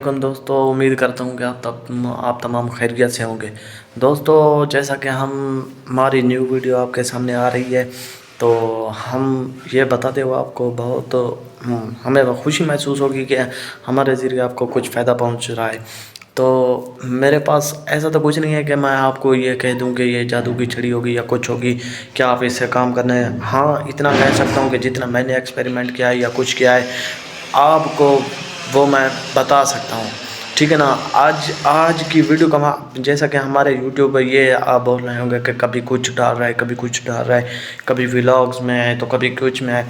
वालेकुम दोस्तों, उम्मीद करता हूँ कि आप तमाम खैरियत से होंगे। दोस्तों, जैसा कि हमारी न्यू वीडियो आपके सामने आ रही है, तो हम ये बताते हुए आपको बहुत हमें खुशी महसूस होगी कि हमारे ज़रिए आपको कुछ फ़ायदा पहुँच रहा है। तो मेरे पास ऐसा तो कुछ नहीं है कि मैं आपको ये कह दूँ कि ये जादू की छड़ी होगी या कुछ होगी, क्या आप इससे काम करना है। हाँ, इतना कह सकता हूँ कि जितना मैंने एक्सपेरिमेंट किया है या कुछ किया है, आपको वो मैं बता सकता हूँ। ठीक है ना। आज आज की वीडियो का जैसा कि हमारे यूट्यूब पर ये आप बोल रहे होंगे कि कभी कुछ डाल रहा है, कभी कुछ डाल रहा है, कभी व्लॉग्स में है तो कभी कुछ में है।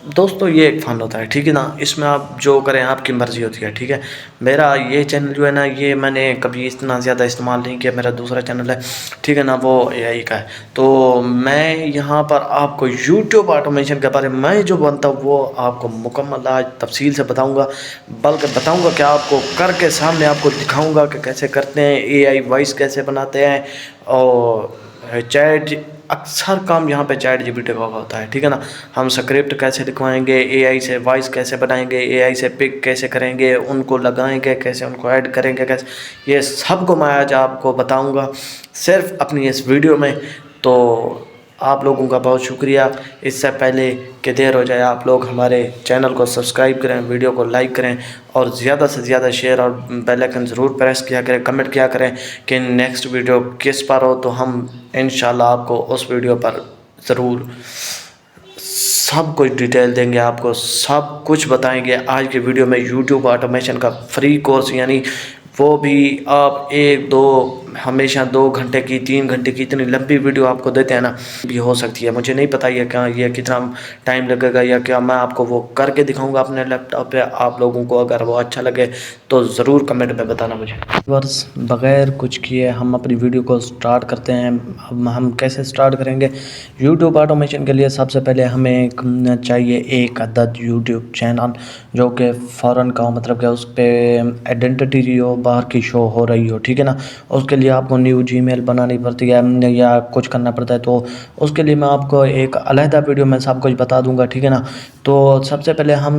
दोस्तों, ये एक फ़न होता है, ठीक है ना। इसमें आप जो करें आपकी मर्ज़ी होती है, ठीक है। मेरा ये चैनल जो है ना, ये मैंने कभी इतना ज़्यादा इस्तेमाल नहीं किया। मेरा दूसरा चैनल है, ठीक है ना, वो एआई का है। तो मैं यहाँ पर आपको यूट्यूब ऑटोमेशन के बारे में मैं जो बनता हूँ वो आपको मुकम्मल आज तफसील से बताऊँगा। बल्कि बताऊँगा क्या, आपको करके सामने आपको दिखाऊँगा कि कैसे करते हैं, एआई वॉइस कैसे बनाते हैं। और चैट अक्सर काम यहाँ पे चैट जीपीटी का होता है, ठीक है ना। हम स्क्रिप्ट कैसे लिखवाएंगे, एआई से वॉइस कैसे बनाएंगे, एआई से पिक कैसे करेंगे, उनको लगाएंगे कैसे, उनको ऐड करेंगे कैसे, ये सब को मैं आज आपको बताऊंगा सिर्फ अपनी इस वीडियो में। तो आप लोगों का बहुत शुक्रिया। इससे पहले कि देर हो जाए, आप लोग हमारे चैनल को सब्सक्राइब करें, वीडियो को लाइक करें और ज़्यादा से ज़्यादा शेयर और बेल आइकन ज़रूर प्रेस किया करें। कमेंट किया करें कि नेक्स्ट वीडियो किस पर हो, तो हम इंशाल्लाह आपको उस वीडियो पर ज़रूर सब कुछ डिटेल देंगे, आपको सब कुछ बताएंगे। आज की वीडियो में यूट्यूब ऑटोमेशन का फ्री कोर्स, यानी वो भी आप एक दो हमेशा 2 घंटे की 3 घंटे की इतनी लंबी वीडियो आपको देते हैं ना, भी हो सकती है। मुझे नहीं पता ये क्या, ये कितना टाइम लगेगा या क्या, मैं आपको वो करके दिखाऊंगा अपने लैपटॉप पे। आप लोगों को अगर वो अच्छा लगे तो ज़रूर कमेंट में बताना मुझे। बस बग़ैर कुछ किए हम अपनी वीडियो को स्टार्ट करते हैं। अब हम कैसे स्टार्ट करेंगे? यूट्यूब ऑटोमेशन के लिए सबसे पहले हमें चाहिए एक अदद यूट्यूब चैनल जो कि फ़ौरन का हो, मतलब कि उस पर आइडेंटिटी हो, बाहर की शो हो रही हो, ठीक है ना। उसके लिए आपको न्यू जीमेल बनानी पड़ती है या कुछ करना पड़ता है, तो उसके लिए मैं आपको एक अलहदा वीडियो में सब कुछ बता दूंगा, ठीक है ना। तो सबसे पहले हम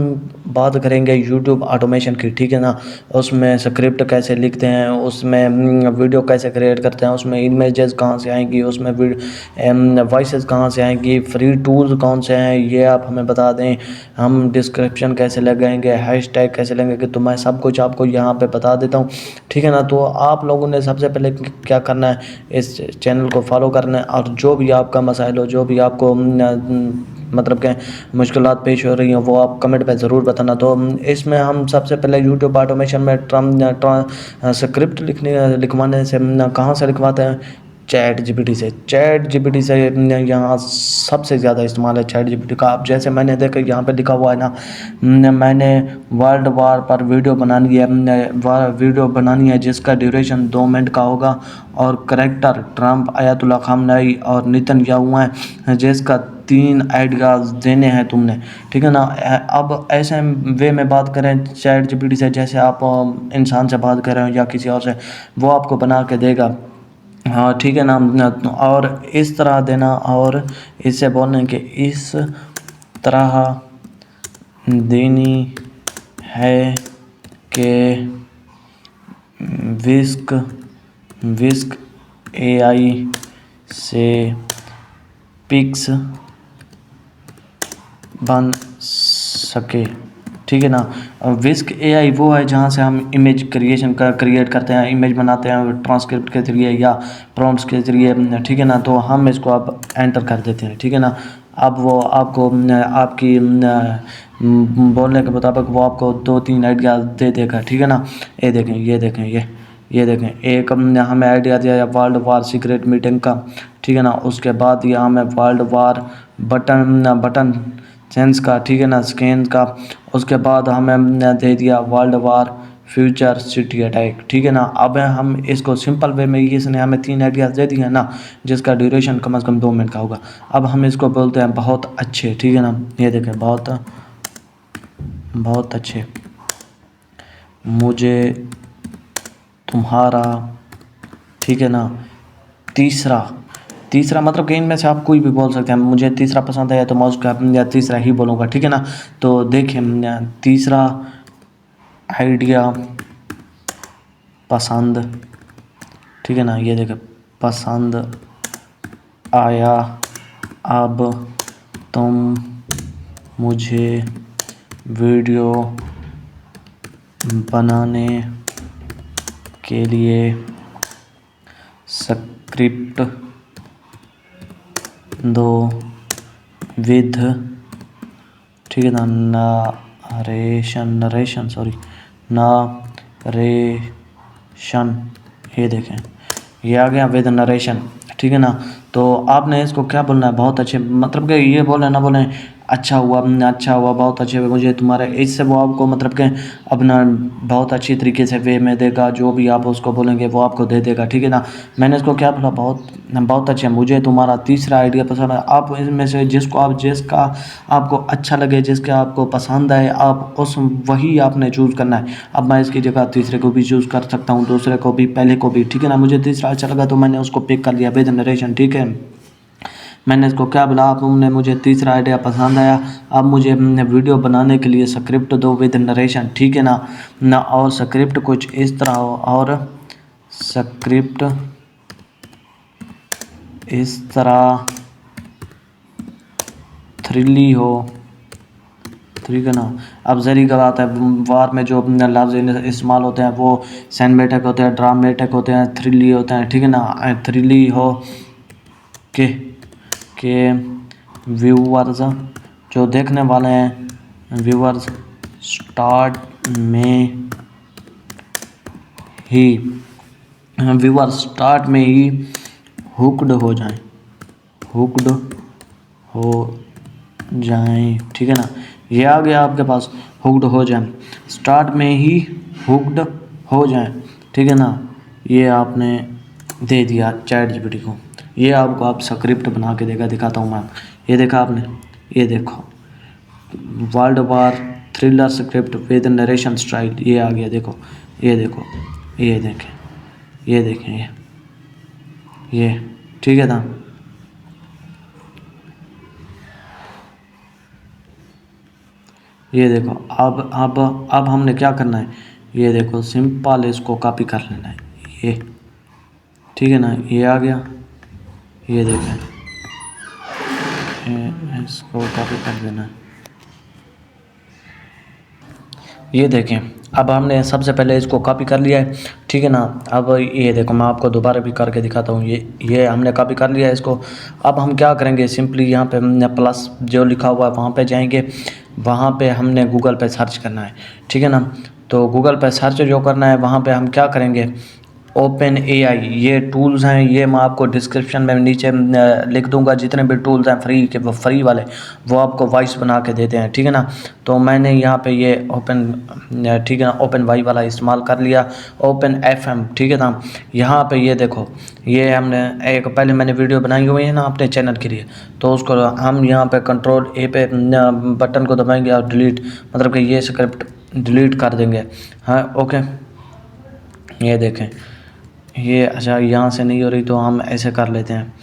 बात करेंगे यूट्यूब ऑटोमेशन की, ठीक है ना। उसमें स्क्रिप्ट कैसे लिखते हैं, उसमें वीडियो कैसे क्रिएट करते हैं, उसमें इमेजेस कहाँ से आएंगी, उसमें वॉइसेस कहाँ से आएंगी, फ्री टूल्स कौन से हैं ये आप हमें बता दें। हम डिस्क्रिप्शन कैसे लगाएंगे, हैशटैग कैसे लगाएंगे, तो मैं सब कुछ आपको यहाँ पे बता देता हूँ, ठीक है ना। तो आप लोगों ने सबसे पहले क्या करना है, इस चैनल को फॉलो करना है और जो भी आपका मसाइल हो, जो भी आपको मतलब कि मुश्किलात पेश हो रही हैं, वो आप कमेंट पे ज़रूर बताना। तो इसमें हम सबसे पहले यूट्यूब ऑटोमेशन में स्क्रिप्ट लिखवाने से कहाँ से लिखवाते हैं? चैट जीपीटी से। चैट जीपीटी से यहाँ सबसे ज़्यादा इस्तेमाल है चैट जीपीटी का। अब जैसे मैंने देखा यहाँ पे लिखा हुआ है ना, मैंने वर्ल्ड वार पर वीडियो बनानी है जिसका ड्यूरेशन 2 मिनट का होगा और करेक्टर ट्रम्प, आयतुल्ला खामनेई और नेतन्याहू हैं जिसका 3 आइडियाज़ देने हैं तुमने, ठीक है ना। अब ऐसे वे में बात करें चैट जीपीटी से, जैसे आप इंसान से बात कर रहे हो या किसी और से, वो आपको बना के देगा। हाँ, ठीक है ना। और इस तरह देना और इससे बोलने के इस तरह देनी है कि विस्क विस्क एआई से पिक्स बन सके, ठीक है ना। विस्क एआई वो है जहाँ से हम इमेज क्रिएट करते हैं, इमेज बनाते हैं ट्रांसक्रिप्ट के ज़रिए या प्रॉम्प्ट्स के ज़रिए, ठीक है ना। तो हम इसको अब एंटर कर देते हैं, ठीक है ना। अब वो आपको आपकी बोलने के मुताबिक वो आपको 2-3 आइडिया दे देगा, ठीक है ना। ये देखें, ये देखें, एक हमें आइडिया दिया है वर्ल्ड वार सीक्रेट मीटिंग का, ठीक है ना। उसके बाद ये हमें वर्ल्ड वार बटन सेंस का, ठीक है ना, स्कैन का। उसके बाद हमें दे दिया world war future city attack, ठीक है ना। अब हम इसको सिंपल वे में, इसने हमें 3 आइडियाज़ दे दिए हैं ना, जिसका ड्यूरेशन कम से कम 2 मिनट का होगा। अब हम इसको बोलते हैं बहुत अच्छे, ठीक है ना। ये देखें, बहुत अच्छे, मुझे तुम्हारा, ठीक है ना। तीसरा तीसरा मतलब कि इनमें से आप कोई भी बोल सकते हैं। मुझे तीसरा पसंद है तो मैं उसका या तीसरा ही बोलूँगा, ठीक है ना। तो देखिए, तीसरा आइडिया पसंद, ठीक है ना, ये देखें पसंद आया, अब तुम मुझे वीडियो बनाने के लिए स्क्रिप्ट दो विद, ठीक है ना, नरेशन, ये देखें ये आ गया विद नरेशन, ठीक है ना। तो आपने इसको क्या बोलना है, बहुत अच्छे, मतलब कि ये बोले ना बोले अच्छा हुआ बहुत अच्छे, मुझे तुम्हारे, इससे वो आपको मतलब कि अपना बहुत अच्छी तरीके से वे में देगा, जो भी आप उसको बोलेंगे वो आपको दे देगा, ठीक है ना। मैंने इसको क्या बोला, बहुत अच्छे, मुझे तुम्हारा तीसरा आइडिया पसंद है। आप इसमें से जिसका आपको अच्छा लगे, जिसका आपको पसंद आए, आप उस वही आपने चूज़ करना है। अब मैं इसकी जगह तीसरे को भी चूज़ कर सकता हूँ, दूसरे को भी, पहले को भी, ठीक है ना। मुझे तीसरा अच्छा लगा तो मैंने उसको पिक कर लिया विद नरेशन, ठीक है। मैंने इसको क्या बोला, आपने मुझे तीसरा आइडिया पसंद आया, अब मुझे वीडियो बनाने के लिए स्क्रिप्ट दो विद नरेशन, ठीक है ना। और स्क्रिप्ट कुछ इस तरह हो, और स्क्रिप्ट इस तरह थ्रिली हो, ठीक है ना। अब जरी गलत है, वार में जो लफ्ज़ इस्तेमाल होते हैं वो सिनेमैटिक होते हैं, ड्रामेटिक होते हैं, थ्रिली होते हैं, ठीक है ना। थ्रिली हो के व्यूअर्स, जो देखने वाले हैं व्यूअर्स, स्टार्ट में ही हुक्ड हो जाएं, ठीक है ना। ये आ गया आपके पास, हुक्ड हो जाएं, स्टार्ट में ही हुक्ड हो जाएं, ठीक है ना। ये आपने दे दिया चैट जीपीटी को, ये आपको आप स्क्रिप्ट बना के देगा, दिखाता हूँ मैं। ये देखा आपने, ये देखो world war thriller script with narration style, ये आ गया, देखो ये देखो, ये देखें ये ठीक है ना। ये देखो, अब हमने क्या करना है, ये देखो सिंपल इसको कॉपी कर लेना है, ये ठीक है ना। ये आ गया, ये देखें, इसको कॉपी कर देना है, ये देखें। अब हमने सबसे पहले इसको कॉपी कर लिया है, ठीक है ना। अब ये देखो, मैं आपको दोबारा भी करके दिखाता हूँ, ये हमने कॉपी कर लिया है इसको। अब हम क्या करेंगे, सिंपली यहाँ पे हमने प्लस जो लिखा हुआ है वहाँ पे जाएंगे, वहाँ पे हमने गूगल पे सर्च करना है, ठीक है ना। तो गूगल पे सर्च जो करना है, वहाँ पे हम क्या करेंगे, ओपन एआई, ये टूल्स हैं, ये मैं आपको डिस्क्रिप्शन में नीचे लिख दूंगा, जितने भी टूल्स हैं फ्री के, वो फ्री वाले, वो आपको वॉइस बना के देते हैं, ठीक है ना। तो मैंने यहाँ पे ये ओपन, ठीक है ना, ओपन वाई वाला इस्तेमाल कर लिया, ओपन एफएम, ठीक है ना। यहाँ पे ये देखो, ये हमने एक पहले मैंने वीडियो बनाई हुई है ना अपने चैनल के लिए, तो उसको हम यहाँ पे कंट्रोल ए पे बटन को दबाएंगे और डिलीट, मतलब कि ये स्क्रिप्ट डिलीट कर देंगे, हाँ ओके। ये देखें, ये अच्छा यहाँ से नहीं हो रही तो हम ऐसे कर लेते हैं,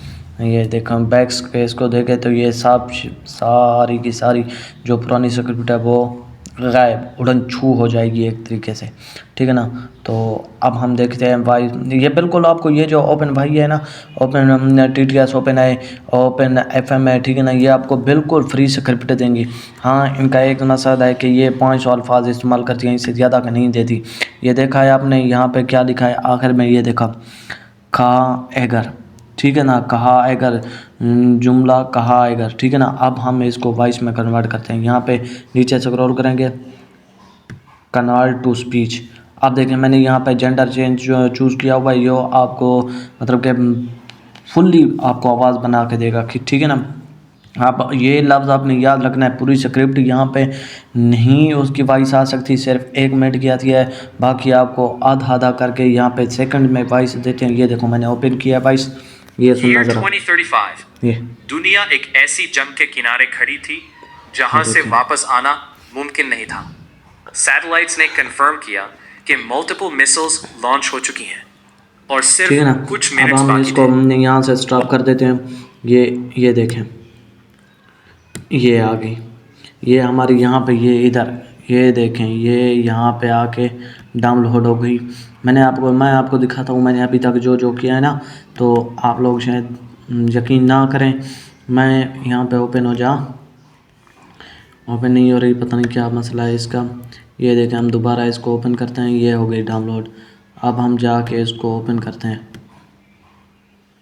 ये देखो हम बैक स्पेस को देखें तो ये सब सारी की सारी जो पुरानी स्क्रिप्ट है वो गायब, उड़न छू हो जाएगी एक तरीके से, ठीक है ना। तो अब हम देखते हैं भाई, ये बिल्कुल आपको ये जो ओपन भाई है ना, ओपन टीटीएस, ओपन है, ओपन एफएम है, ठीक है ना, ये आपको बिल्कुल फ्री स्क्रिप्ट देंगी। हाँ, इनका एक मकसद है कि ये 500 अल्फाज इस्तेमाल करती हैं, इससे ज़्यादा का नहीं देती। ये देखा है आपने, यहाँ पे क्या लिखा है आखिर में, ये देखा कहा एगर, ठीक है ना, कहा एगर, जुमला कहा एगर, ठीक है ना। अब हम इसको वॉइस में कन्वर्ट करते हैं, यहाँ पे नीचे स्क्रॉल करेंगे, कन्वर्ट टू स्पीच। अब देखें मैंने यहाँ पे जेंडर चेंज चूज़ किया हुआ है, ये आपको मतलब कि फुल्ली आपको आवाज़ बना के देगा, ठीक है ना। आप ये लफ्ज़ आपने याद रखना है, पूरी स्क्रिप्ट यहाँ पे नहीं उसकी वॉइस आ सकती, सिर्फ 1 मिनट की आती है, बाकी आपको आधा आधा करके यहाँ पे सेकंड में वॉइस देते हैं। ये देखो मैंने ओपन किया वॉइस, ये सुनना जरा। 2035, ये दुनिया एक ऐसी जंग के किनारे खड़ी थी जहां से वापस आना मुमकिन नहीं था। सैटेलाइट्स ने कंफर्म किया कि मल्टीपल मिसाइल्स लॉन्च हो चुकी हैं और ठीक है ना। सिर्फ कुछ अब मिनट्स हम बाकी इसको थे। यहाँ से स्टॉप कर देते हैं, ये देखें, ये आ गई, ये हमारी यहाँ पे, ये इधर, ये देखें, ये यहाँ पे आके डाउनलोड हो गई। मैं आपको दिखाता हूँ मैंने अभी तक जो जो किया है ना, तो आप लोग शायद यकीन ना करें। मैं यहाँ पे ओपन हो जा, ओपन नहीं हो रही, पता नहीं क्या मसला है इसका। ये देखें, हम दोबारा इसको ओपन करते हैं, ये हो गई डाउनलोड। अब हम जाके इसको ओपन करते हैं।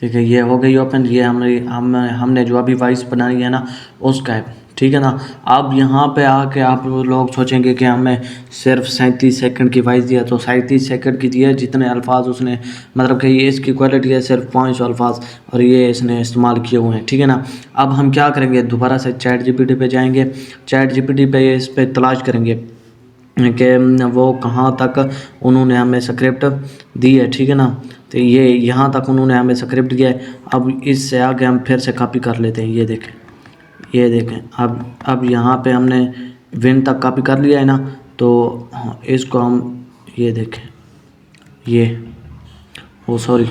ठीक है, ये हो गई ओपन। ये हमने जो अभी वॉइस बनाई है ना उसका है, ठीक है ना। अब यहाँ पे आके आप लोग सोचेंगे कि हमें सिर्फ 37 सेकंड की वॉइस दिया, तो 37 सेकंड की दिया, जितने अल्फाज उसने, मतलब कि ये इसकी क्वालिटी है सिर्फ 500 अल्फाज, और ये इसने इस्तेमाल किए हुए हैं, ठीक है ना। अब हम क्या करेंगे, दोबारा से चैट जीपीटी पे जाएंगे। चैट जीपीटी पे इस पर तलाश करेंगे कि वो कहाँ तक उन्होंने हमें स्क्रिप्ट दी है, ठीक है ना। तो ये यहाँ तक उन्होंने हमें स्क्रिप्ट दिया है। अब इससे आगे हम फिर से कॉपी कर लेते हैं। ये देखें, अब यहाँ पे हमने विन तक कॉपी कर लिया है ना, तो हाँ, इसको हम ये देखें, ये ओ सॉरी,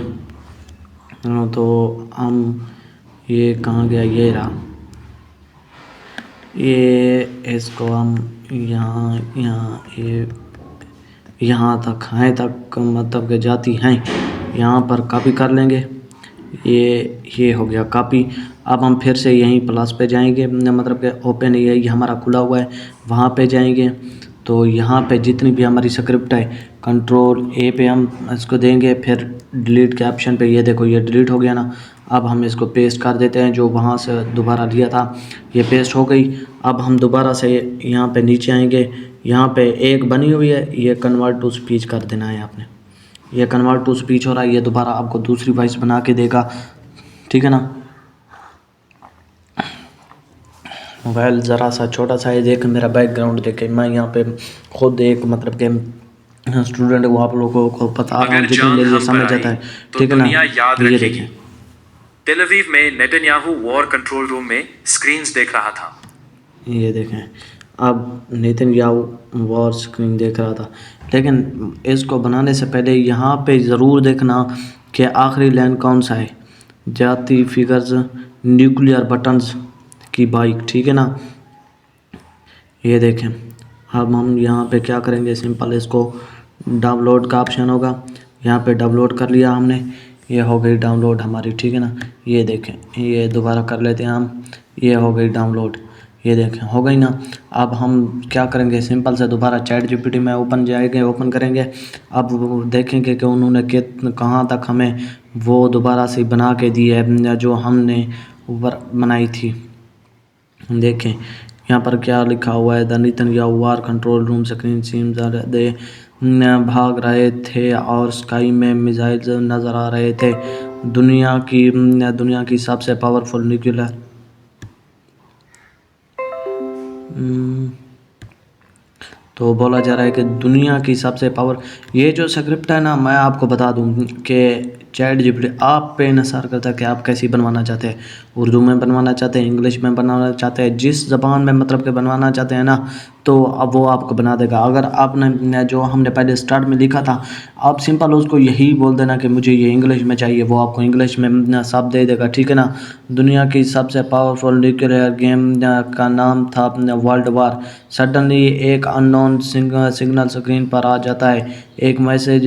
तो हम ये कहाँ गया, ये रहा, ये इसको हम यहाँ तक हैं तक मतलब कि जाती हैं, यहाँ पर कॉपी कर लेंगे। ये हो गया कॉपी। अब हम फिर से यहीं प्लस पे जाएंगे, मतलब कि ओपन ये हमारा खुला हुआ है, वहाँ पे जाएंगे। तो यहाँ पे जितनी भी हमारी स्क्रिप्ट है, कंट्रोल ए पे हम इसको देंगे, फिर डिलीट के ऑप्शन पे, ये देखो ये डिलीट हो गया ना। अब हम इसको पेस्ट कर देते हैं, जो वहाँ से दोबारा लिया था, ये पेस्ट हो गई। अब हम दोबारा से यहाँ पे नीचे आएंगे, यहाँ पे एक बनी हुई है, ये कन्वर्ट टू स्पीच कर देना है आपने। ये कन्वर्ट टू स्पीच हो रहा है, ये दोबारा आपको दूसरी वॉइस बना के देगा, ठीक है ना। मोबाइल ज़रा सा छोटा सा है, देख मेरा बैकग्राउंड देखे, मैं यहाँ पे खुद एक मतलब कि स्टूडेंट हूँ, आप लोगों को बता रहा हूँ जितनी मेरे लिए समझ आता है, ठीक है ना। ये देखें, तेल अवीव में नेतन्याहू वॉर कंट्रोल रूम में स्क्रीन्स देख रहा था। ये देखें, अब नेतन्याहू वॉर स्क्रीन देख रहा था, लेकिन इसको बनाने से पहले यहाँ पे ज़रूर देखना कि आखिरी लाइन कौन सा है, जाती फिगर्स न्यूक्लियर बटन्स की बाइक, ठीक है ना। ये देखें, अब हम यहाँ पे क्या करेंगे, सिंपल इसको डाउनलोड का ऑप्शन होगा, यहाँ पे डाउनलोड कर लिया हमने, ये हो गई डाउनलोड हमारी, ठीक है ना। ये देखें, ये दोबारा कर लेते हैं हम, ये हो गई डाउनलोड, ये देखें हो गई ना। अब हम क्या करेंगे, सिंपल से दोबारा चैट जीपीटी में ओपन करेंगे। अब वो देखेंगे कि उन्होंने कहाँ तक हमें वो दोबारा से बना के दी है जो हमने ऊपर बनाई थी। देखें यहाँ पर क्या लिखा हुआ है, the Netanyahu war control room screen seems they भाग रहे थे और स्काई में मिसाइल्स नज़र आ रहे थे। दुनिया की सबसे पावरफुल न्यूक्लियर तो बोला जा रहा है कि दुनिया की सबसे पावर, ये जो स्क्रिप्ट है ना, मैं आपको बता दूं कि चैट जीपीटी आप पे इंहसार करता है कि आप कैसी बनवाना चाहते हैं, उर्दू में बनवाना चाहते हैं, इंग्लिश में बनवाना चाहते हैं, जिस ज़बान में मतलब कि बनवाना चाहते हैं ना, तो अब वो आपको बना देगा। अगर आपने जो हमने पहले स्टार्ट में लिखा था, आप सिंपल उसको यही बोल देना कि मुझे ये इंग्लिश में चाहिए, वो आपको इंग्लिश में सब दे देगा, ठीक है ना। दुनिया की सबसे पावरफुल न्यूक्लियर गेम का नाम था वर्ल्ड वार। सडनली एक अननोन सिग्नल स्क्रीन पर आ जाता है, एक मैसेज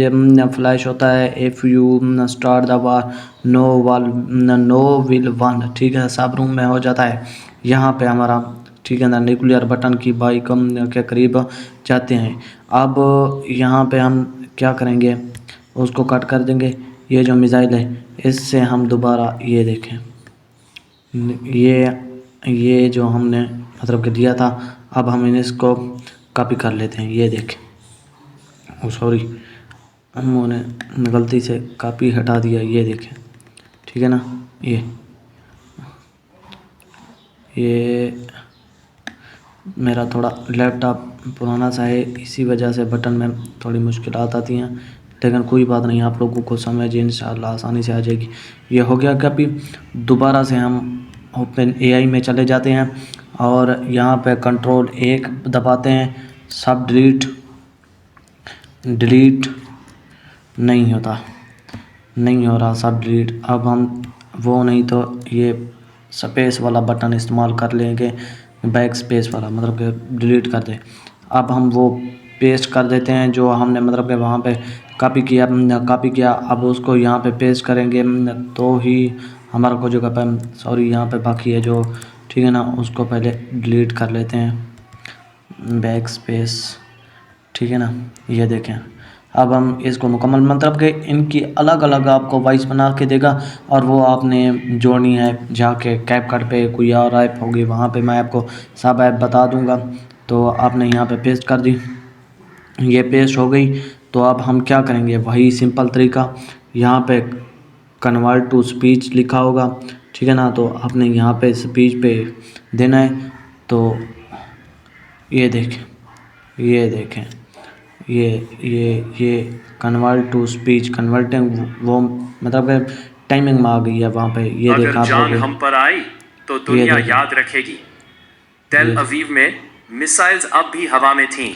फ्लैश होता है, if you start the war no will one, ठीक है, सब रूम में हो जाता है यहाँ पे हमारा, ठीक है ना। न्यूक्लियर बटन की बाइक के करीब जाते हैं। अब यहाँ पे हम क्या करेंगे, उसको कट कर देंगे। ये जो मिसाइल है, इससे हम दोबारा ये देखें, ये जो हमने मतलब कि दिया था, अब हम इसको कॉपी कर लेते हैं। ये देखें, ओ सॉरी, हमने गलती से कॉपी हटा दिया, ये देखें, ठीक है ना। ये मेरा थोड़ा लैपटॉप पुराना सा है, इसी वजह से बटन में थोड़ी मुश्किलात आती हैं, लेकिन कोई बात नहीं, आप लोगों को समझ इंशाल्लाह आसानी से आ जाएगी। ये हो गया कॉपी। दोबारा से हम ओपन एआई में चले जाते हैं और यहाँ पे कंट्रोल 1 दबाते हैं, सब डिलीट नहीं हो रहा सब डिलीट। अब हम वो नहीं तो ये स्पेस वाला बटन इस्तेमाल कर लेंगे, बैक स्पेस वाला, मतलब कि डिलीट कर दें। अब हम वो पेस्ट कर देते हैं जो हमने मतलब कि वहाँ पे कॉपी किया। अब उसको यहाँ पे पेस्ट करेंगे तो ही हमारा को जो सॉरी यहाँ पे बाकी है जो, ठीक है ना, उसको पहले डिलीट कर लेते हैं, बैक स्पेस, ठीक है ना। ये देखें, अब हम इसको मुकम्मल मतलब कि इनकी अलग अलग आपको वॉइस बना के देगा और वो आपने जोड़नी है जाके कैपकट पे, कोई और ऐप होगी वहाँ पे मैं आपको सब ऐप बता दूँगा। तो आपने यहाँ पे पेस्ट कर दी, ये पेस्ट हो गई। तो अब हम क्या करेंगे, वही सिंपल तरीका, यहाँ पे कन्वर्ट टू स्पीच लिखा होगा, ठीक है ना। तो आपने यहाँ पे स्पीच पे देना है। तो ये देखें, ये कन्वर्ट टू स्पीच, कन्वर्टिंग वो मतलब कि टाइमिंग में आ गई है वहाँ पे। ये अगर देखा आप जान लोग, हम पर आई तो ये दुनिया देखें, याद रखेगी। तेल ये अवीव में मिसाइल्स अब भी हवा में थीं,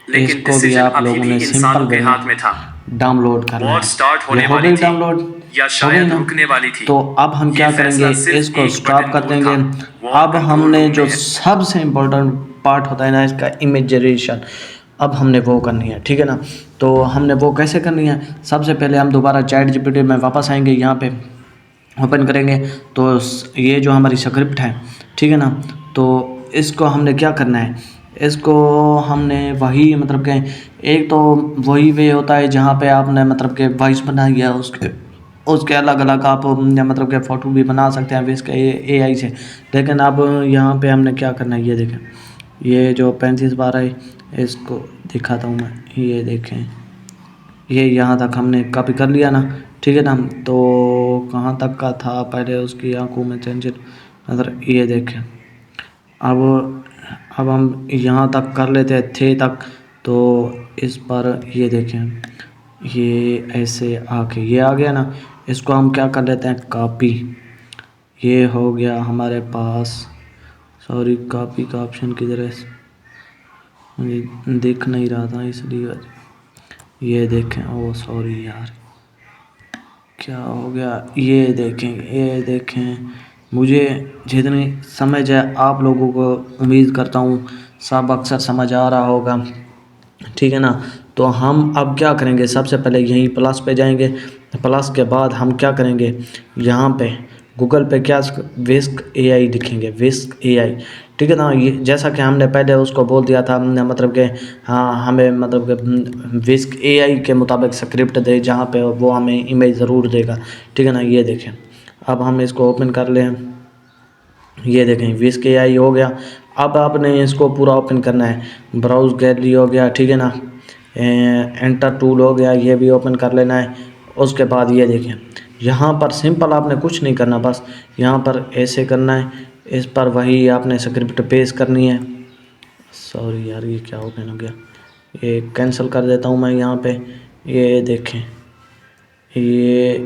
लेकिन इसको भी डिसीजन आप अभी लोगों भी ने इंसानों सिंपल के वे हाथ में था। में डाउनलोड करना वॉर है। स्टार्ट ये होने हो वाली गई थी डाउनलोड, या हो गई शायद ना। रुकने वाली थी। तो अब हम क्या ये करेंगे, फैसला सिर्फ इसको एक स्टॉप बटन कर दूर देंगे। था। वॉर अब कंट्रोल हमने रूम जो में। सबसे इम्पोर्टेंट पार्ट होता है ना इसका, इमेजरेशन, अब हमने वो करनी है, ठीक है ना। तो हमने वो कैसे करनी है, सबसे पहले हम दोबारा चैट जीपीटी में वापस आएंगे, यहाँ पे ओपन करेंगे। तो ये जो हमारी स्क्रिप्ट है, ठीक है ना, तो इसको हमने क्या करना है, इसको हमने वही मतलब कि एक तो वही वे होता है जहाँ पे आपने मतलब कि वॉइस बनाई है, उसके अलग अलग आप मतलब कि फ़ोटो भी बना सकते हैं इसके AI से। लेकिन अब यहाँ पे हमने क्या करना है, ये देखें, ये जो 35 बार है इसको दिखाता हूँ मैं, ये देखें, ये यहाँ तक हमने कॉपी कर लिया ना, ठीक है ना। तो कहाँ तक का था, पहले उसकी आंखों में टेंशन नजर, ये देखें। अब हम यहाँ तक कर लेते थे तक। तो इस पर ये देखें, ये ऐसे आके ये आ गया ना, इसको हम क्या कर लेते हैं, कॉपी। ये हो गया हमारे पास, सॉरी कॉपी का ऑप्शन किधर है, मुझे दिख नहीं रहा था इसलिए। ये देखें, ओ सॉरी यार, क्या हो गया, ये देखें, मुझे जितनी समझ है आप लोगों को उम्मीद करता हूँ सब अक्सर समझ आ रहा होगा, ठीक है ना। तो हम अब क्या करेंगे, सबसे पहले यहीं प्लस पे जाएंगे। प्लस के बाद हम क्या करेंगे, यहाँ पे गूगल पे क्या विस्क AI लिखेंगे, विस्क AI, ठीक है ना। ये जैसा कि हमने पहले उसको बोल दिया था मतलब कि हाँ हमें मतलब कि विस्क AI के मुताबिक स्क्रिप्ट दे जहाँ पे वो हमें इमेज ज़रूर देगा, ठीक है ना। ये देखें, अब हम इसको ओपन कर लें, ये देखें विस्क AI हो गया। अब आपने इसको पूरा ओपन करना है, ब्राउज़ गैलरी हो गया, ठीक है ना, एंटर टूल हो गया, ये भी ओपन कर लेना है। उसके बाद ये देखें, यहाँ पर सिंपल आपने कुछ नहीं करना, बस यहाँ पर ऐसे करना है, इस पर वही आपने स्क्रिप्ट पेस्ट करनी है। सॉरी यार, ये क्या ओपन हो गया, ये कैंसिल कर देता हूँ मैं यहाँ पे। ये देखें, ये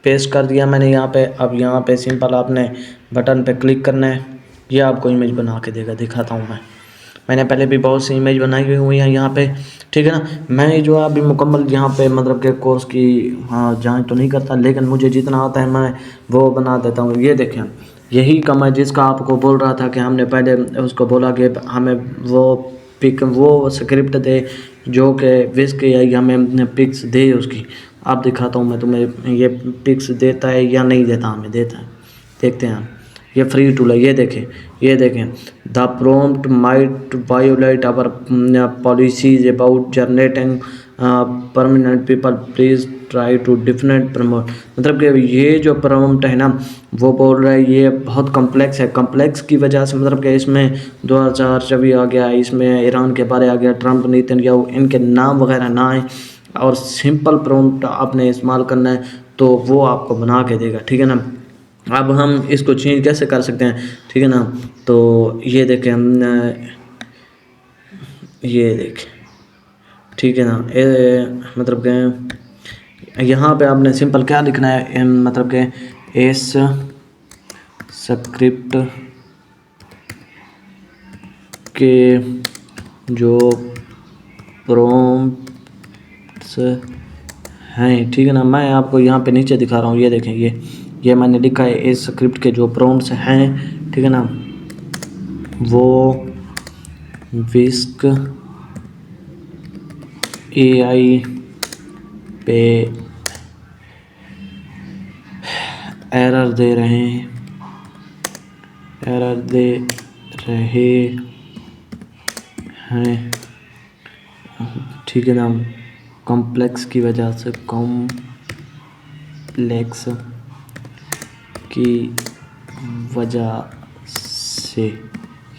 पेस्ट कर दिया मैंने यहाँ पे। अब यहाँ पे सिंपल आपने बटन पे क्लिक करना है, ये आपको इमेज बना के देगा, दिखाता हूँ मैंने पहले भी बहुत सी इमेज बनाई हुई हैं यहाँ पे, ठीक है ना। मैं जो अभी मुकम्मल यहाँ पे मतलब के कोर्स की हाँ जांच तो नहीं करता, लेकिन मुझे जितना आता है मैं वो बना देता हूँ। ये देखें, यही कम है जिसका आपको बोल रहा था कि हमने पहले उसको बोला कि हमें वो स्क्रिप्ट दे जो कि विस्क AI हमें पिक्स दे उसकी। अब दिखाता हूँ मैं तुम्हें, ये पिक्स देता है या नहीं देता, हमें देता है, देखते हैं हम। ये फ्री टूल है, ये देखें, the prompt might violate our policies about generating permanent people, please try to different promote. मतलब कि ये जो प्रॉम्प्ट है ना, वो बोल रहा है ये बहुत कम्प्लेक्स है, कम्प्लेक्स की वजह से मतलब कि इसमें 2024 आ गया, इसमें ईरान के बारे आ गया, ट्रंप नेतन्याहू इनके नाम वगैरह ना आए, और सिंपल प्रॉम्प्ट आपने इस्तेमाल करना है तो वो आपको बना के देगा, ठीक है ना। अब हम इसको चेंज कैसे कर सकते हैं, ठीक है ना। तो ये देखें, हम ये देखें, ठीक है ना, मतलब कि यहाँ पे आपने सिंपल क्या लिखना है, मतलब कि इस स्क्रिप्ट के जो प्रॉम्प्ट्स हैं, ठीक है ना, मैं आपको यहाँ पे नीचे दिखा रहा हूँ, ये देखें, ये मैंने लिखा है इस स्क्रिप्ट के जो प्रॉम्प्ट्स हैं, ठीक है ना, वो विस्क AI पे एरर दे रहे हैं, ठीक है ना, कॉम्प्लेक्स की वजह से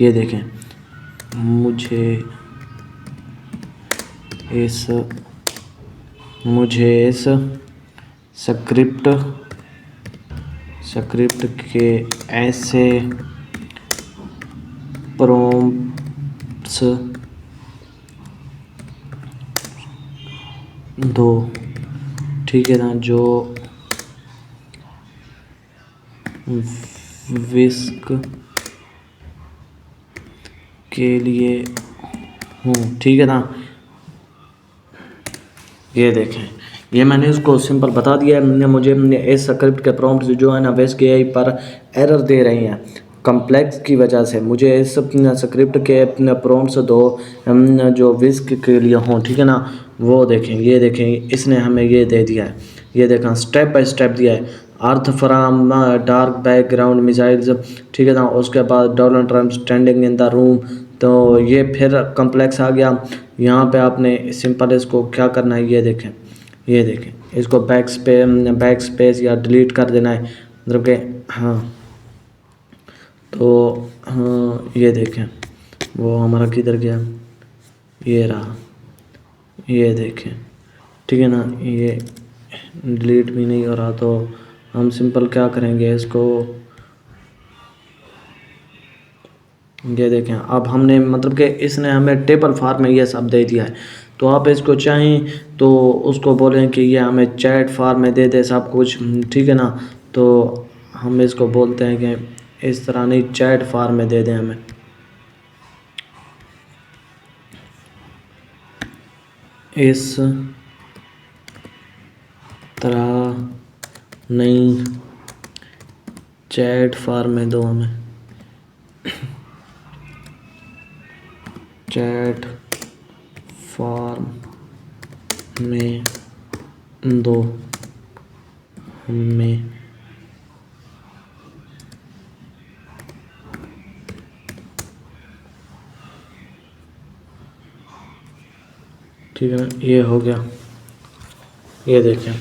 ये देखें, मुझे इस स्क्रिप्ट के ऐसे प्रॉम्प्ट्स दो, ठीक है ना, जो विस्क के लिए हूँ, ठीक है ना। ये देखें, ये मैंने उसको सिंपल बता दिया है। मुझे इस स्क्रिप्ट के प्रॉम्प्ट जो है ना वेस्क एआई पर एरर दे रही हैं कॉम्प्लेक्स की वजह से, मुझे इस स्क्रिप्ट के प्रॉम्प्ट्स दो जो विस्क के लिए हों, ठीक है ना। वो देखें, ये देखें, इसने हमें ये दे दिया है, ये देखें स्टेप बाय स्टेप दिया है। Earth from dark background missiles, ठीक है ना। उसके बाद Donald Trump standing in the room, तो ये फिर कॉम्प्लेक्स आ गया। यहाँ पे आपने सिंपल इसको क्या करना है, ये देखें, ये देखें, इसको बैक स्पेस या डिलीट कर देना है, मतलब कि हाँ। तो हाँ, ये देखें, वो हमारा किधर गया, ये रहा, ये देखें, ठीक है ना। ये डिलीट भी नहीं हो रहा, तो हम सिंपल क्या करेंगे, इसको ये देखें। अब हमने मतलब कि इसने हमें टेबल फॉर्म में ये सब दे दिया है, तो आप इसको चाहें तो उसको बोलें कि ये हमें चैट फॉर्म में दे दे सब कुछ, ठीक है ना। तो हम इसको बोलते हैं कि इस तरह नहीं, चैट फॉर्म में दे दें हमें। इस तरह नहीं, चैट फॉर्म में दो हमें, चैट फॉर्म में दो हमें, ठीक है ना। ये हो गया, ये देखें,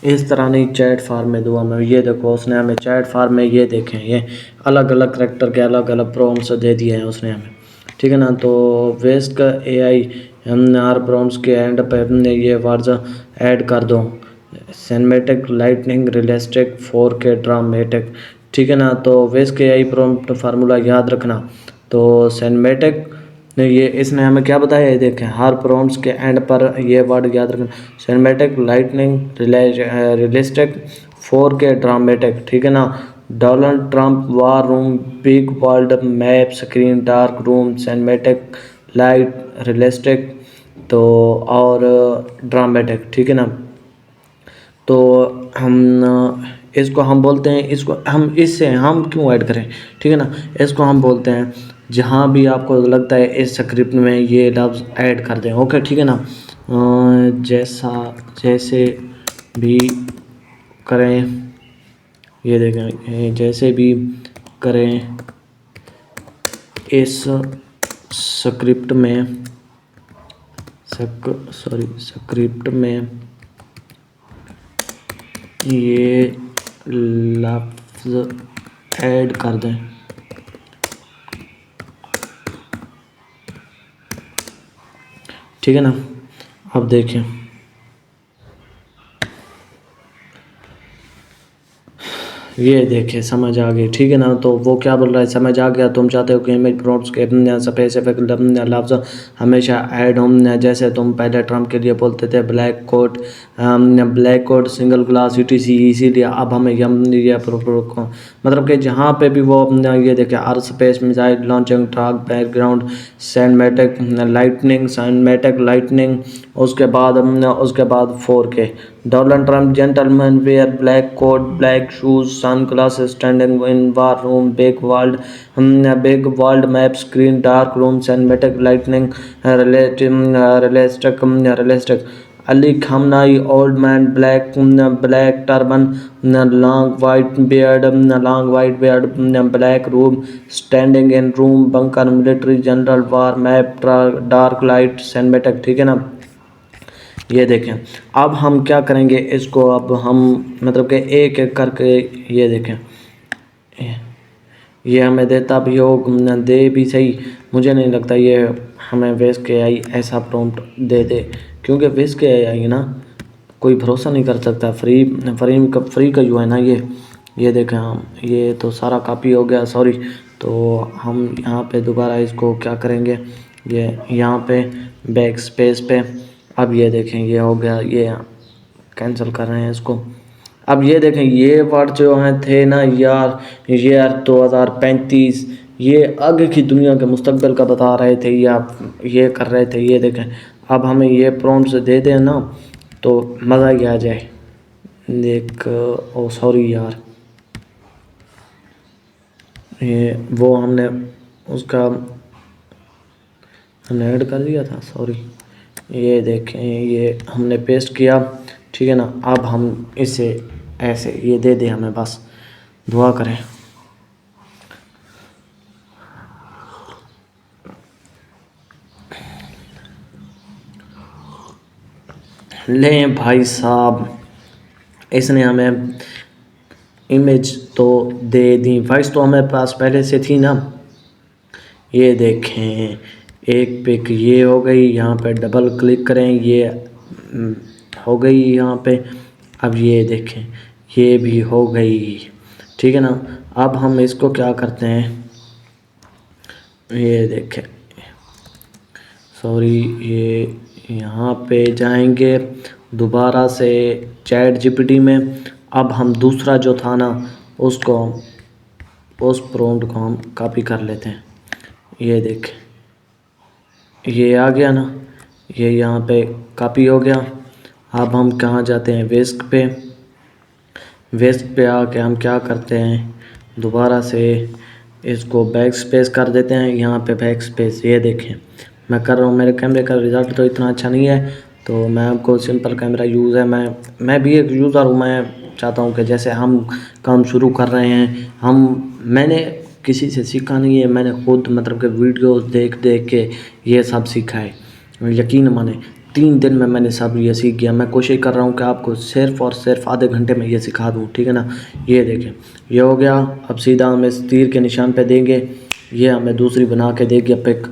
इस तरह नहीं, चैट फॉर्म में दो हमें। ये देखो, उसने हमें चैट फॉर्म में ये देखें, ये अलग अलग करैक्टर के अलग अलग प्रॉम्प्ट्स दे दिए हैं उसने हमें, ठीक है ना। तो वेस्ट का एआई आर प्रॉम्प्ट्स के एंड पे हमने ये वर्ड्स ऐड कर दो, cinematic, lightning, realistic, 4K dramatic, ठीक है ना। तो वेस्ट के एआई प्रॉम्प्ट फार्मूला याद रखना। तो सिनेमैटिक नहीं, ये इसने हमें क्या बताया, ये देखें, हर प्रॉम्प्ट्स के एंड पर ये वर्ड याद रखना, cinematic, lightning, realistic, 4K dramatic, ठीक है ना। Donald Trump war room, big world map screen, dark room, cinematic, light, realistic, तो और ड्रामेटिक, ठीक है ना। तो हम इसको हम बोलते हैं, इसको हम इससे हम क्यों ऐड करें, ठीक है ना। इसको हम बोलते हैं, जहाँ भी आपको लगता है इस स्क्रिप्ट में ये लफ्ज़ ऐड कर दें, ओके, ठीक है ना। जैसे भी करें, ये देखें, जैसे भी करें इस स्क्रिप्ट में ये लफ्ज़ ऐड कर दें, ठीक है ना। अब देखें, ये देखें, समझ आ गई, ठीक है ना। तो वो क्या बोल रहा है, समझ आ गया। तुम चाहते हो कि इमेज प्रॉम्प्ट्स के स्पेसिफिक लफ्ज़ हमेशा ऐड हों, जैसे तुम पहले ट्रम्प के लिए बोलते थे black coat single glass UTC, इसीलिए अब हमें ये मतलब कि जहाँ पे भी वो ये देखें, earth space missile launching, dark background, cinematic lightning, उसके बाद 4K Donald Trump gentlemen wear black coat, black shoes, sunglasses, standing in war room, big world map screen, dark room, cinematic lightning, realistic. Ali Khamenei, old man, black turban, long white beard, black robe, standing in room, bunker, military general, war map, dark light, cinematic. ठीक है ना। ये देखें, अब हम क्या करेंगे इसको, अब हम मतलब कि एक एक करके ये देखें, ये हमें देता भी हो दे भी सही, मुझे नहीं लगता ये हमें वेस के आई ऐसा प्रॉम्प्ट दे दे, क्योंकि वेस के आई ना कोई भरोसा नहीं कर सकता। फ्री का जो है ना ये देखें हम, ये तो सारा कॉपी हो गया, सॉरी। तो हम यहाँ पे दोबारा इसको क्या करेंगे, ये यहाँ पे बैक स्पेस पे, अब ये देखें ये हो गया, ये कैंसिल कर रहे हैं इसको। अब ये देखें ये वर्ड जो हैं थे ना यार, ये 2035, ये आगे की दुनिया के मुस्तकबिल का बता रहे थे या ये कर रहे थे। ये देखें अब हमें ये प्रॉम्प्ट से दे दें ना तो मज़ा ही आ जाए। देख ओ सॉरी यार, ये वो हमने उसका हमने ऐड कर दिया था, सॉरी। ये देखें ये हमने पेस्ट किया, ठीक है ना। अब हम इसे ऐसे ये दे दें, हमें बस दुआ करें। लें भाई साहब, इसने हमें इमेज तो दे दी, वॉइस तो हमें पास पहले से थी ना। ये देखें एक पिक ये हो गई, यहाँ पे डबल क्लिक करें, ये हो गई यहाँ पे। अब ये देखें ये भी हो गई, ठीक है ना। अब हम इसको क्या करते हैं, ये देखें सॉरी, ये यहाँ पे जाएंगे दोबारा से चैट जीपीटी में। अब हम दूसरा जो था ना उसको, उस प्रॉम्प्ट को हम कॉपी कर लेते हैं। ये देखें ये आ गया ना, ये यहाँ पे कॉपी हो गया। अब हम कहाँ जाते हैं, वेस्ट पे आके हम क्या करते हैं, दोबारा से इसको बैक स्पेस कर देते हैं। यहाँ पे बैक स्पेस, ये देखें मैं कर रहा हूँ, मेरे कैमरे का रिज़ल्ट तो इतना अच्छा नहीं है, तो मैं आपको सिंपल कैमरा यूज़ है, मैं भी एक यूज़र हूँ। मैं चाहता हूँ कि जैसे हम काम शुरू कर रहे हैं, मैंने किसी से सीखा नहीं है, मैंने खुद मतलब कि वीडियोस देख देख के ये सब सीखा है। यकीन माने 3 दिन में मैंने सब ये सीख गया। मैं कोशिश कर रहा हूँ कि आपको सिर्फ़ और सिर्फ आधे घंटे में ये सिखा दूँ, ठीक है ना। ये देखें ये हो गया। अब सीधा हम इस तीर के निशान पे देंगे, ये हमें दूसरी बना के देगी पिक।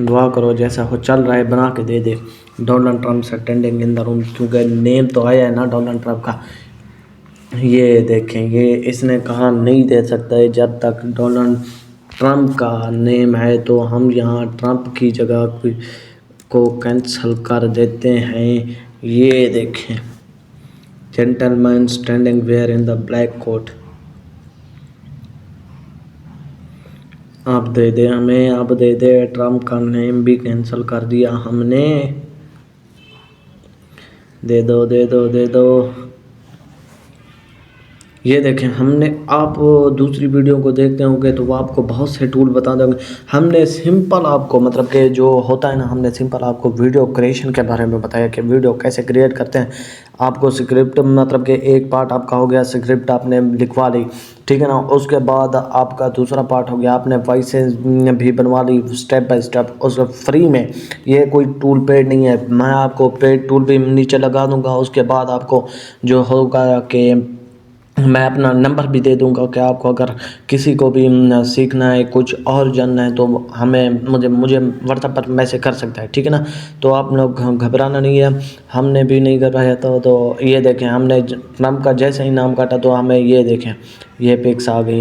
दुआ करो जैसा हो चल रहा है बना के दे दे। Donald Trump attending in the room, क्योंकि नेम तो आया है ना डोनाल्ड ट्रंप का। ये देखें ये इसने कहा नहीं दे सकता है जब तक डोनाल्ड ट्रंप का नेम है, तो हम यहाँ ट्रंप की जगह को कैंसिल कर देते हैं। ये देखें gentleman standing where in the black coat. अब दे दे हमें, अब दे दे। ट्रंप का नेम भी कैंसिल कर दिया हमने। दे दो दे दो दे दो। ये देखें हमने, आप दूसरी वीडियो को देखते होंगे तो वो आपको बहुत से टूल बता देंगे। हमने सिंपल आपको मतलब कि जो होता है ना, हमने सिंपल आपको वीडियो क्रिएशन के बारे में बताया कि वीडियो कैसे क्रिएट करते हैं। आपको स्क्रिप्ट मतलब कि एक पार्ट आपका हो गया, स्क्रिप्ट आपने लिखवा ली, ठीक है ना। उसके बाद आपका दूसरा पार्ट हो गया, आपने वॉइसेस भी बनवा ली स्टेप बाय स्टेप, उस फ्री में। ये कोई टूल पेड नहीं है, मैं आपको पेड टूल भी नीचे लगा दूंगा। उसके बाद आपको जो होगा कि मैं अपना नंबर भी दे दूंगा कि आपको अगर किसी को भी सीखना है, कुछ और जानना है, तो मुझे व्हाट्सएप पर मैसेज कर सकता है, ठीक है ना। तो आप लोग घबराना नहीं है, हमने भी नहीं घबराया तो ये देखें हमने ट्रंप का जैसे ही नाम काटा तो हमें ये देखें ये पिक्स आ गई,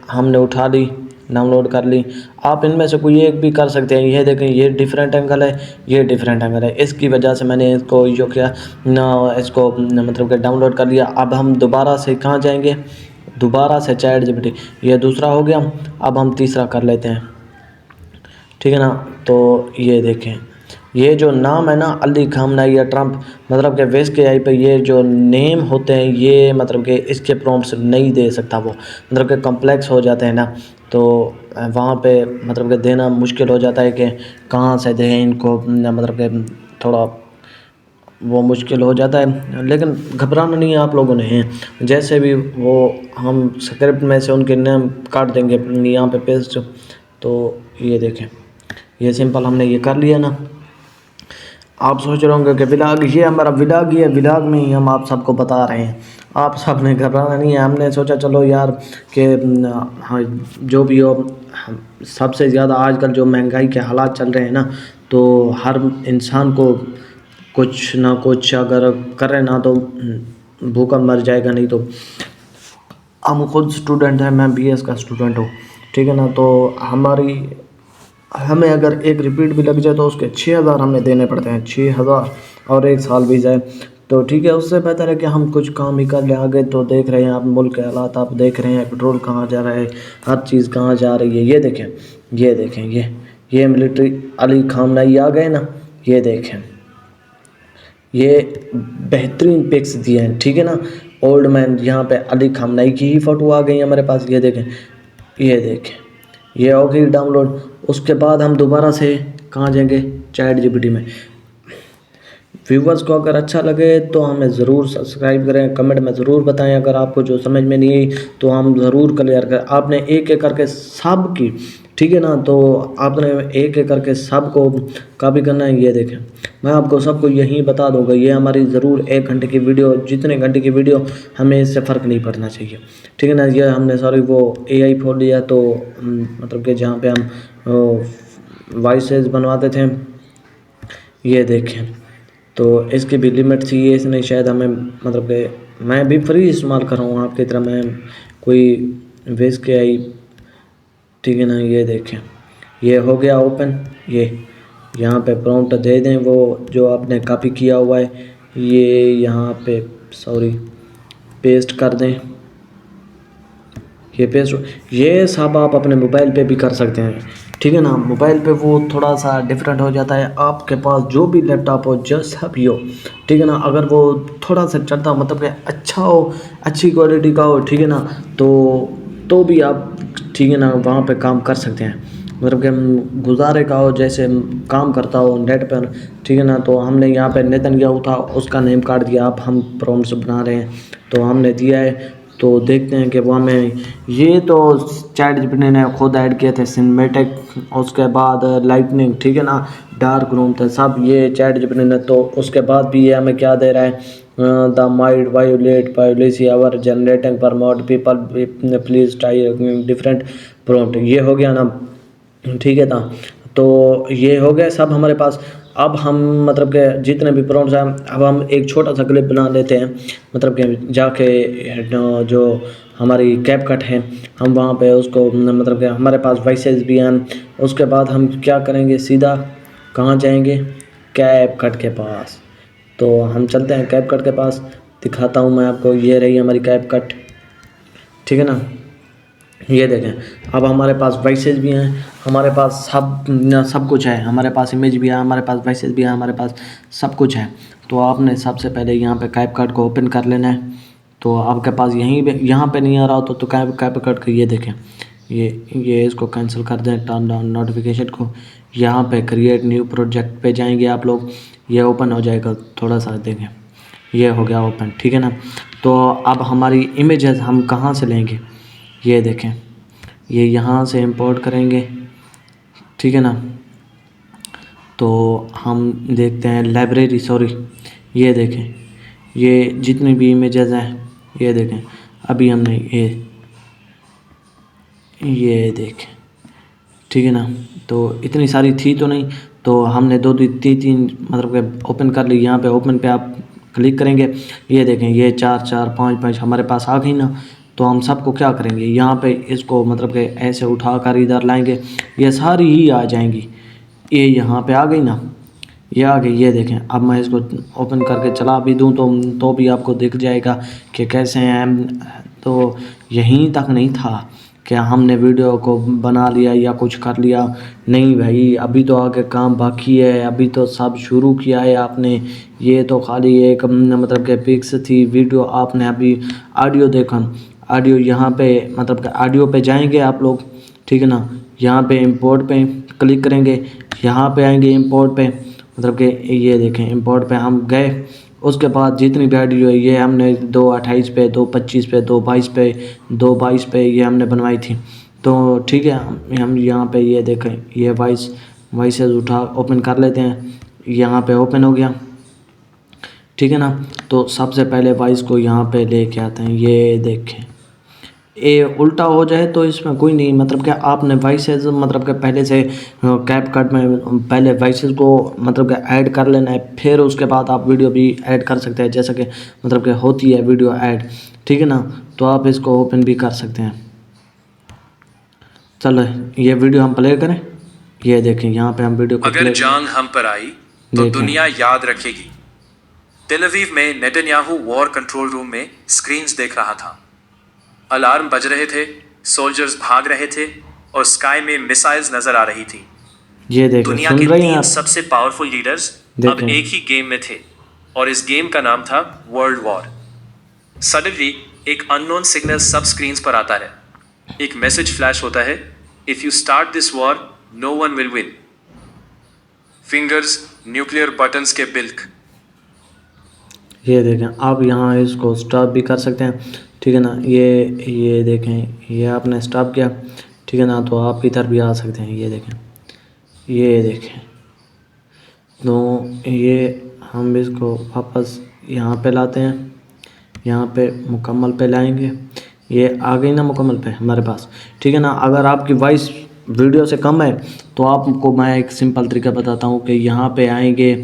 हमने उठा ली, डाउनलोड कर ली। आप इनमें से कोई एक भी कर सकते हैं। ये देखें ये डिफरेंट एंगल है, ये डिफरेंट एंगल है, इसकी वजह से मैंने इसको जो किया ना, इसको मतलब कि डाउनलोड कर लिया। अब हम दोबारा से कहाँ जाएंगे, दोबारा से चैट जीपीटी, ये दूसरा हो गया। अब हम तीसरा कर लेते हैं। ठीक है ना। तो ये देखें, ये जो नाम है ना अली खामनेई या ट्रम्प, मतलब कि वेस्ट के आई पे ये जो नेम होते हैं ये मतलब कि इसके प्रॉम्प्ट्स नहीं दे सकता वो, मतलब कि कॉम्प्लेक्स हो जाते हैं ना, तो वहाँ पे मतलब कि देना मुश्किल हो जाता है कि कहाँ से दें इनको, मतलब कि थोड़ा वो मुश्किल हो जाता है। लेकिन घबराना नहीं है आप लोगों ने, जैसे भी वो हम स्क्रिप्ट में से उनके नाम काट देंगे यहाँ पे पेस्ट। तो ये देखें, ये सिंपल हमने ये कर लिया ना। आप सोच रहे होंगे कि विलाग, ये हमारा विलाग ही है, विलाग में ही हम आप सबको बता रहे हैं। आप सब ने घबराना नहीं है, हमने सोचा चलो यार कि हाँ जो भी हो, सबसे ज़्यादा आजकल जो महंगाई के हालात चल रहे हैं ना, तो हर इंसान को कुछ ना कुछ अगर करे ना तो भूखा मर जाएगा। नहीं तो हम खुद स्टूडेंट हैं, मैं बीएस का स्टूडेंट हूँ, ठीक है ना। तो हमें अगर एक रिपीट भी लग जाए तो उसके 6,000 हमें देने पड़ते हैं, 6,000, और एक साल भी जाए तो ठीक है। उससे बेहतर है कि हम कुछ काम ही कर लें आगे। तो देख रहे हैं आप मुल्क के हालात, आप देख रहे हैं पेट्रोल कहाँ जा रहा है, हर चीज़ कहाँ जा रही है। ये देखें, ये देखें, ये मिलिट्री अली खामनेई आ गए ना, ये देखें, ये बेहतरीन पिक्स दिए हैं, ठीक है ना। ओल्ड मैन, यहाँ पे अली खामनेई की ही फ़ोटो आ गई हमारे पास। ये देखें, ये देखें, ये हो गई डाउनलोड। उसके बाद हम दोबारा से कहाँ जाएंगे, चैट जीपीटी में। व्यूवर्स को अगर अच्छा लगे तो हमें ज़रूर सब्सक्राइब करें, कमेंट में ज़रूर बताएं अगर आपको जो समझ में नहीं आई तो हम ज़रूर क्लियर करें। आपने एक एक करके सब की, ठीक है ना, तो आपने एक एक करके सब को कॉपी करना है। ये देखें, मैं आपको सबको यही बता दूंगा, ये हमारी ज़रूर 1 घंटे की वीडियो, जितने घंटे की वीडियो हमें इससे फ़र्क नहीं पड़ना चाहिए, ठीक है ना। ये हमने सॉरी वो AI खोल लिया, तो मतलब कि जहाँ पे हम वॉइसेस बनवाते थे, ये देखें, तो इसकी भी लिमिट थी। ये इसने शायद हमें, मतलब कि मैं भी फ्री इस्तेमाल कर रहा हूँ आपकी तरह, मैं कोई वेस्ट के आई, ठीक है ना। ये देखें, ये हो गया ओपन। ये यहाँ पे प्रॉम्प्ट दे दें वो जो आपने कॉपी किया हुआ है, ये यहाँ पे सॉरी पेस्ट कर दें। ये पेस्ट, ये सब आप अपने मोबाइल पे भी कर सकते हैं, ठीक है ना। मोबाइल पे वो थोड़ा सा डिफरेंट हो जाता है, आपके पास जो भी लैपटॉप हो, जैसा भी हो, ठीक है ना, अगर वो थोड़ा सा चलता मतलब कि अच्छा हो, अच्छी क्वालिटी का हो, ठीक है ना, तो भी आप, ठीक है ना, वहाँ पे काम कर सकते हैं। मतलब कि गुजारे का हो, जैसे काम करता हो नेट पर, ठीक है ना। तो हमने यहाँ पे नेतन्याहू था, उसका नेम काट दिया। अब हम प्रॉम्प्ट्स बना रहे हैं, तो हमने दिया है, तो देखते हैं कि वो हमें, ये तो चैट जीपीटी ने खुद ऐड किए थे सिनेमैटिक, उसके बाद लाइटनिंग, ठीक है ना, डार्क रूम थे सब ये चैट जीपीटी ने। तो उसके बाद भी ये हमें क्या दे रहा है, the might violate policy our generating promote people please try different prompt. ये हो गया ना, ठीक है ना। तो ये हो गया सब हमारे पास। अब हम मतलब कि जितने भी प्रॉम्प्ट्स हैं, अब हम एक छोटा सा क्लिप बना लेते हैं, मतलब कि जाके जो हमारी कैपकट है हम वहाँ पे उसको, मतलब कि हमारे पास वॉइसेस भी हैं। उसके बाद हम क्या करेंगे, सीधा कहाँ जाएंगे, कैपकट के पास। तो हम चलते हैं कैपकट के पास, दिखाता हूँ मैं आपको। ये रही हमारी कैपकट, ठीक है ना। ये देखें, अब हमारे पास वॉइसेस भी हैं, हमारे पास सब कुछ है, हमारे पास इमेज भी है, हमारे पास वॉइसेस भी है, हमारे पास सब कुछ है। तो आपने सबसे पहले यहाँ पे कैपकट को ओपन कर लेना है। तो आपके पास यहीं पे, यहाँ पे नहीं आ रहा हो तो कैपकट का ये देखें, ये इसको कैंसिल कर दें, टर्न डाउन नोटिफिकेशन को। यहाँ पे क्रिएट न्यू प्रोजेक्ट पे जाएंगे आप लोग, ये ओपन हो जाएगा। थोड़ा सा देखें, ये हो गया ओपन, ठीक है ना। तो अब हमारी इमेजेस हम कहाँ से लेंगे, ये देखें, ये यहाँ से इंपोर्ट करेंगे, ठीक है ना। तो हम देखते हैं लाइब्रेरी, सॉरी, ये देखें, ये जितनी भी इमेजेस हैं, ये देखें, अभी हमने ये देखें, ठीक है ना। तो इतनी सारी थी तो नहीं, तो हमने दो तीन मतलब कि ओपन कर ली। यहाँ पे ओपन पे आप क्लिक करेंगे, ये देखें, ये 4 4 5 5 हमारे पास आ गई ना। तो हम सबको क्या करेंगे, यहाँ पे इसको मतलब कि ऐसे उठा कर इधर लाएंगे, ये सारी ही आ जाएंगी। ये यहाँ पे आ गई ना, ये आ गई, ये देखें। अब मैं इसको ओपन करके चला भी दूँ तो भी आपको दिख जाएगा कि कैसे हैं। तो यहीं तक नहीं था कि हमने वीडियो को बना लिया या कुछ कर लिया। नहीं भाई, अभी तो आगे काम बाकी है, अभी तो सब शुरू किया है आपने। ये तो खाली एक मतलब कि पिक्स थी, वीडियो आपने अभी ऑडियो देखा। ऑडियो यहाँ पे मतलब कि ऑडियो पे जाएंगे आप लोग, ठीक है ना। यहाँ पे इंपोर्ट पे क्लिक करेंगे, यहाँ पे आएंगे इंपोर्ट पे, मतलब कि ये देखें इंपोर्ट पे हम गए। उसके बाद जितनी भी ऑडियो है ये हमने 2.28 पे, 2.25 पे, 2.22 पे, 2.22 पे ये हमने बनवाई थी। तो ठीक है, हम यहाँ पे ये देखें, ये वॉइसेस उठा ओपन कर लेते हैं। यहाँ पे ओपन हो गया, ठीक है ना। तो सबसे पहले वॉइस को यहाँ पे लेके आते हैं। ये देखें, ये उल्टा हो जाए तो इसमें कोई नहीं, मतलब कि आपने वॉइसेस मतलब कि पहले से कैपकट में पहले वॉइसेस को मतलब कि ऐड कर लेना है, फिर उसके बाद आप वीडियो भी ऐड कर सकते हैं, जैसा कि मतलब कि होती है वीडियो ऐड, ठीक है ना। तो आप इसको ओपन भी कर सकते हैं। चलो ये वीडियो हम प्ले करें। ये देखें यहाँ पे हम वीडियो को अगर जंग हम पर आई तो देखें। दुनिया याद रखेगी। तेल अवीव में नेतन्याहू वॉर कंट्रोल रूम में स्क्रीन्स देख रहा था। अलार्म बज रहे थे, सोल्जर्स भाग रहे थे और स्काई में मिसाइल्स नजर आ रही थी। ये देखें, दुनिया सुन के रहे हैं 3 आप? सबसे पावरफुल लीडर्स अब देखें। एक ही गेम में थे और इस गेम का नाम था वर्ल्ड वॉर। सडनली एक अननोन सिग्नल सब स्क्रीन्स पर आता है। एक मैसेज फ्लैश होता है, if you start this war no one will win. Fingers nuclear buttons के बिल्क। ये देखें, आप यहाँ इसको स्टॉप भी कर सकते हैं, ठीक है ना। ये देखें, ये आपने स्टॉप किया, ठीक है ना। तो आप इधर भी आ सकते हैं। ये देखें, ये देखें। तो ये हम इसको वापस यहाँ पे लाते हैं, यहाँ पे मुकम्मल पे लाएंगे। ये आ गई ना मुकम्मल पे हमारे पास, ठीक है ना। अगर आपकी वॉइस वीडियो से कम है तो आपको मैं एक सिंपल तरीका बताता हूँ कि यहाँ पे आएंगे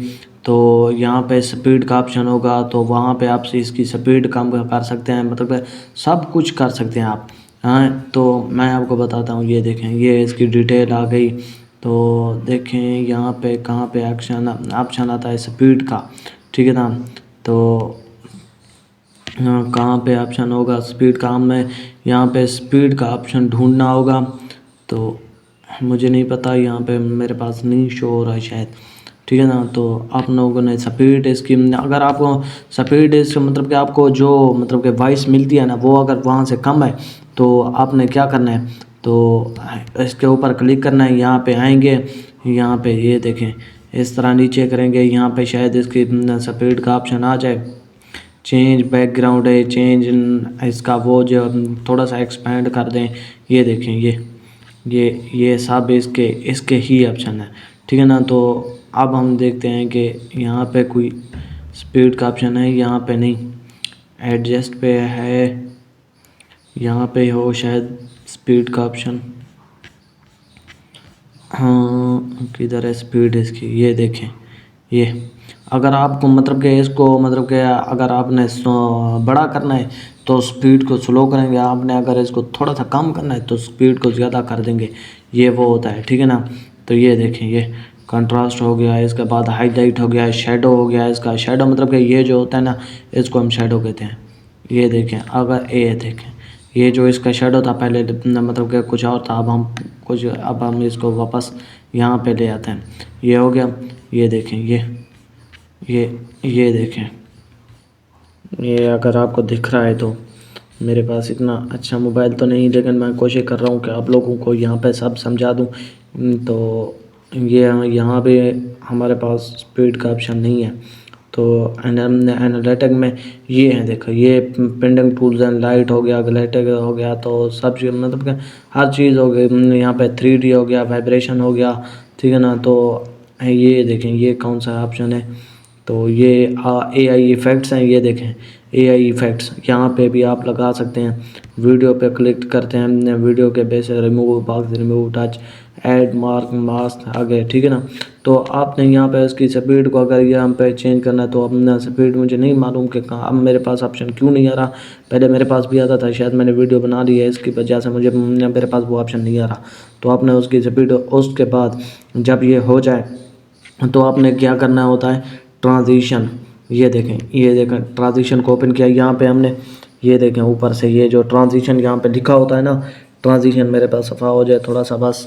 तो यहाँ पे स्पीड का ऑप्शन होगा, तो वहाँ पे आप इसकी स्पीड कम कर सकते हैं, मतलब सब कुछ कर सकते हैं आप। हाँ, तो मैं आपको बताता हूँ। ये देखें, ये इसकी डिटेल आ गई। तो देखें यहाँ पे कहाँ पे ऑप्शन आता है स्पीड का, ठीक है ना। तो हाँ, कहाँ पे ऑप्शन होगा स्पीड का, हमें यहाँ पे स्पीड का ऑप्शन ढूंढना होगा। तो मुझे नहीं पता, यहाँ पे मेरे पास नहीं शो हो रहा है शायद, ठीक है ना। तो आप लोगों ने स्पीड इसकी, अगर आपको स्पीड इसका मतलब कि आपको जो मतलब कि वॉइस मिलती है ना, वो अगर वहाँ से कम है तो आपने क्या करना है, तो इसके ऊपर क्लिक करना है। यहाँ पे आएंगे, यहाँ पे ये देखें, इस तरह नीचे करेंगे, यहाँ पे शायद इसकी स्पीड का ऑप्शन आ जाए। चेंज बैकग्राउंड है, चेंज इसका वो जो थोड़ा सा एक्सपेंड कर दें। ये देखें, ये सब इसके ही ऑप्शन है, ठीक है ना। तो अब हम देखते हैं कि यहाँ पे कोई स्पीड का ऑप्शन है, यहाँ पे नहीं, एडजस्ट पे है, यहाँ पे हो शायद स्पीड का ऑप्शन। हाँ, किधर है स्पीड इसकी, ये देखें। ये अगर आपको मतलब कि इसको मतलब कि अगर आपने बड़ा करना है तो स्पीड को स्लो करेंगे, आपने अगर इसको थोड़ा सा कम करना है तो स्पीड को ज़्यादा कर देंगे। ये वो होता है, ठीक है ना। तो ये देखें, ये कंट्रास्ट हो गया, इसके बाद हाईलाइट हो गया, शेडो हो गया। इसका शेडो मतलब कि ये जो होता है ना, इसको हम शेडो कहते हैं। ये देखें, अगर ये देखें, ये जो इसका शेडो था पहले मतलब कि कुछ और था, अब हम इसको वापस यहाँ पे ले आते हैं। ये हो गया। ये देखें, ये देखें, ये अगर आपको दिख रहा है तो मेरे पास इतना अच्छा मोबाइल तो नहीं, लेकिन मैं कोशिश कर रहा हूँ कि आप लोगों को यहाँ पे सब समझा दूँ। तो ये यहाँ पे हमारे पास स्पीड का ऑप्शन नहीं है। तो एनालिटिक में ये है, देखो, ये पेंडिंग टूल्स एंड लाइट हो गया, ग्लैटिक हो गया, तो सब चीज़ मतलब कि हर चीज़ हो गई। यहाँ पे 3D हो गया, वाइब्रेशन हो गया, ठीक है ना। तो ये देखें, ये कौन सा ऑप्शन है, तो ये AI इफ़ेक्ट्स हैं। ये देखें, AI इफ़ेक्ट्स, यहाँ पे भी आप लगा सकते हैं। वीडियो पे क्लिक करते हैं, वीडियो के base remove box, remove touch, add mark, mask आगे, ठीक है ना। तो आपने यहाँ पे इसकी स्पीड को अगर यहाँ पे चेंज करना है तो अपना स्पीड मुझे नहीं मालूम कि कहाँ, अब मेरे पास ऑप्शन क्यों नहीं आ रहा। पहले मेरे पास भी आता था, शायद मैंने वीडियो बना ली है इसकी वजह से मुझे मेरे पास वो ऑप्शन नहीं आ रहा। तो आपने उसकी स्पीड, उसके बाद जब ये हो जाए तो आपने क्या करना होता है, ट्रांजिशन। ये देखें ट्रांजिशन को ओपन किया, यहाँ पे हमने ये देखें ऊपर से ये जो ट्रांजिशन यहाँ पे लिखा होता है ना, ट्रांजिशन मेरे पास सफ़ा हो जाए थोड़ा सा, बस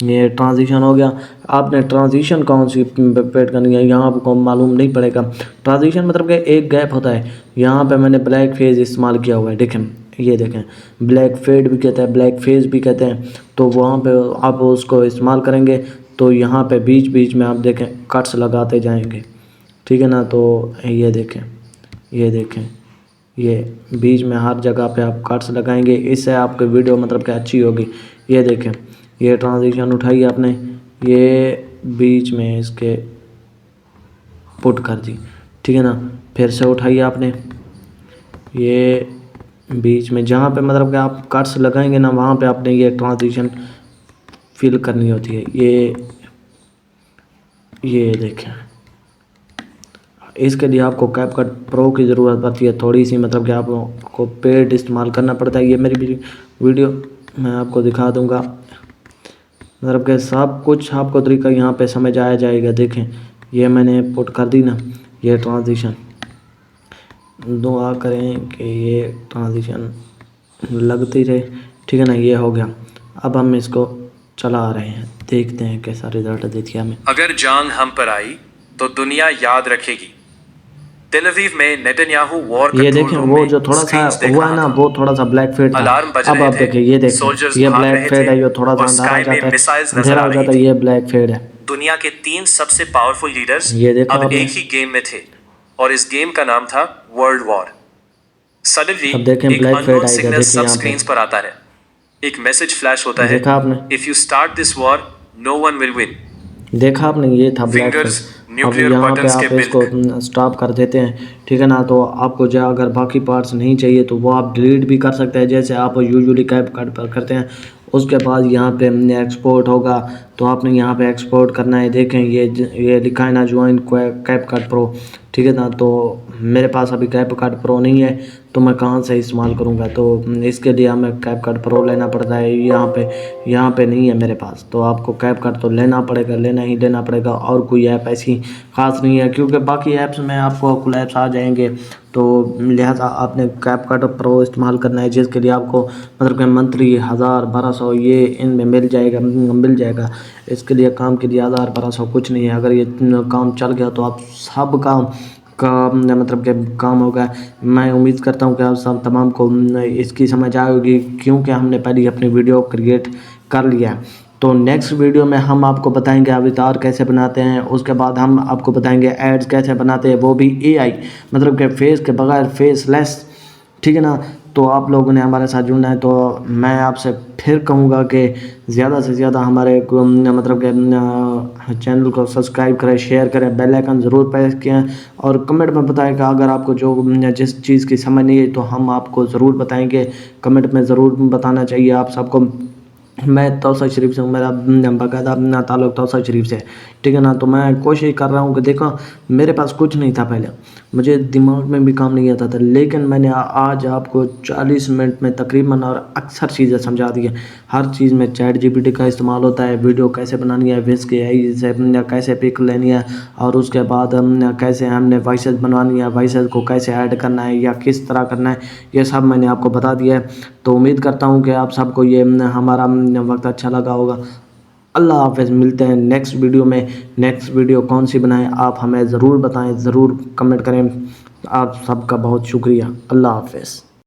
ये ट्रांजिशन हो गया। आपने ट्रांजिशन कौन सी पेड करनी है यहाँ आपको मालूम नहीं पड़ेगा। ट्रांजिशन मतलब कि एक गैप होता है। यहाँ पे मैंने ब्लैक फेज इस्तेमाल किया हुआ है, देखें ये देखें, ब्लैक फेड भी कहते हैं, ब्लैक फेज भी कहते हैं। तो वहाँ पे आप उसको इस्तेमाल करेंगे तो यहाँ पे बीच बीच में आप देखें कट्स लगाते जाएंगे, ठीक है ना। तो ये देखें, ये देखें, ये बीच में हर जगह पे आप कट्स लगाएंगे, इससे आपकी वीडियो मतलब कि अच्छी होगी। ये देखें, ये ट्रांजिशन उठाई आपने, ये बीच में इसके पुट कर दी, ठीक है ना। फिर से उठाइए आपने, ये बीच में जहाँ पे मतलब कि आप कट्स लगाएंगे ना वहाँ पे आपने ये ट्रांजिशन फिल करनी होती है। ये देखें, इसके लिए आपको कैपकट प्रो की ज़रूरत पड़ती है थोड़ी सी, मतलब कि आपको पेड इस्तेमाल करना पड़ता है। ये मेरी वीडियो मैं आपको दिखा दूंगा, मतलब कि सब कुछ आपको तरीका यहाँ पे समझ आया जाएगा। देखें ये मैंने पुट कर दी ना, ये ट्रांजिशन, दुआ करें कि ये ट्रांजिशन लगती रहे, ठीक है ना। ये हो गया, अब हम इसको चला रहे हैं, देखते हैं कैसा रिजल्ट देती है हमें। अगर जंग हम पर आई तो दुनिया याद रखेगी। तेल अवीव में नेतन्याहू वॉर ये कंट्रोल देखें रूम वो में जो थोड़ा सा स्क्रीन्स देख हुआ है रहा ना, था। वो थोड़ा सा ब्लैक फेड था। अलार्म बज अब रहे आप थे, देखें, ये देखें, सोल्जर्स ये भाग ब्लैक रहे फेड थे है, ये थोड़ा सा और अंधेरा हो स्काई जाता में है, मिसाइल्स नजर अंधेरा आ हो रही जाता है, थी। ये ब्लैक फेड है। दुनिया के 3 सबसे पावरफुल लीडर्स ये देखा अब आपने? एक ही गेम में थे और इस गेम का नाम था वर्ल्ड वॉर। सडनली अब देखें एक ब्लैक फेड अननोन आएगा, सिग्नल देखिए सब यहाँ पे, स्क्रीन्स पर आता है। एक मैसेज फ्लैश होता है, देखा आपने? If you start this war no one will win. देखा आपने, ये था ब्लैक फेड। फिंगर्स अब न्यूक्लियर यहाँ पे बटन्स के आप इसको मिल्क। स्टॉप कर देते हैं, ठीक है ना। तो आपको जो अगर बाकी पार्ट्स नहीं चाहिए तो वो आप डिलीट भी कर सकते हैं, जैसे आप यूजुअली कैपकट पर करते हैं। उसके बाद यहाँ पे एक्सपोर्ट होगा, तो आपने यहाँ पे एक्सपोर्ट करना है। देखें ये लिखा है ना, ज्वाइन कैपकट प्रो, ठीक है ना। तो मेरे पास अभी कैपकट प्रो नहीं है, तो मैं कहाँ से इस्तेमाल करूँगा, तो इसके लिए हमें कैपकट प्रो लेना पड़ता है। यहाँ पे नहीं है मेरे पास, तो आपको कैपकट तो लेना पड़ेगा, लेना ही लेना पड़ेगा। और कोई ऐप ऐसी ख़ास नहीं है, क्योंकि बाकी ऐप्स में आपको कोलैप्स आ जाएंगे, तो लिहाजा आपने कैपकट प्रो इस्तेमाल करना है, जिसके लिए आपको मतलब कि मंथली 1000-1200 ये इनमें मिल जाएगा। इसके लिए काम के लिए 1000-1200 कुछ नहीं है। अगर ये काम चल गया तो आप सब का मतलब कि काम होगा। मैं उम्मीद करता हूँ कि आप सब तमाम को इसकी समझ आएगी, क्योंकि हमने पहले अपनी वीडियो क्रिएट कर लिया है। तो नेक्स्ट वीडियो में हम आपको बताएंगे अवतार कैसे बनाते हैं, उसके बाद हम आपको बताएंगे एड्स कैसे बनाते हैं, वो भी एआई, मतलब कि फेस के बगैर, फेसलेस, ठीक है ना। तो आप लोगों ने हमारे साथ जुड़ना है, तो मैं आपसे फिर कहूँगा कि ज़्यादा से ज़्यादा हमारे मतलब कि चैनल को सब्सक्राइब करें, शेयर करें, बेल आइकन ज़रूर प्रेस किया, और कमेंट में बताएं कि अगर आपको जो जिस चीज़ की समझ नहीं है तो हम आपको ज़रूर बताएंगे। कमेंट में ज़रूर बताना चाहिए आप सबको। मैं तौसा शरीफ से हूँ, मेरा बाकायदा ताल्लुक़ तौसा शरीफ से, ठीक है ना। तो मैं कोशिश कर रहा हूँ कि देखो, मेरे पास कुछ नहीं था पहले, मुझे दिमाग में भी काम नहीं आता था, लेकिन मैंने आज आपको 40 मिनट में तकरीबन और अक्सर चीज़ें समझा दी हैं। हर चीज़ में चैट जीपीटी का इस्तेमाल होता है, वीडियो कैसे बनानी है, विज़ के आई से कैसे पिक लेनी है, और उसके बाद कैसे हमने वॉइसेस बनवानी है, वॉइसेस को कैसे ऐड करना है या किस तरह करना है, ये सब मैंने आपको बता दिया है। तो उम्मीद करता हूँ कि आप सबको ये हमारा वक्त अच्छा लगा होगा। अल्लाह हाफ़िज़, मिलते हैं नेक्स्ट वीडियो में। नेक्स्ट वीडियो कौन सी बनाएं आप हमें ज़रूर बताएं, ज़रूर कमेंट करें। आप सबका बहुत शुक्रिया। अल्लाह हाफ़िज़।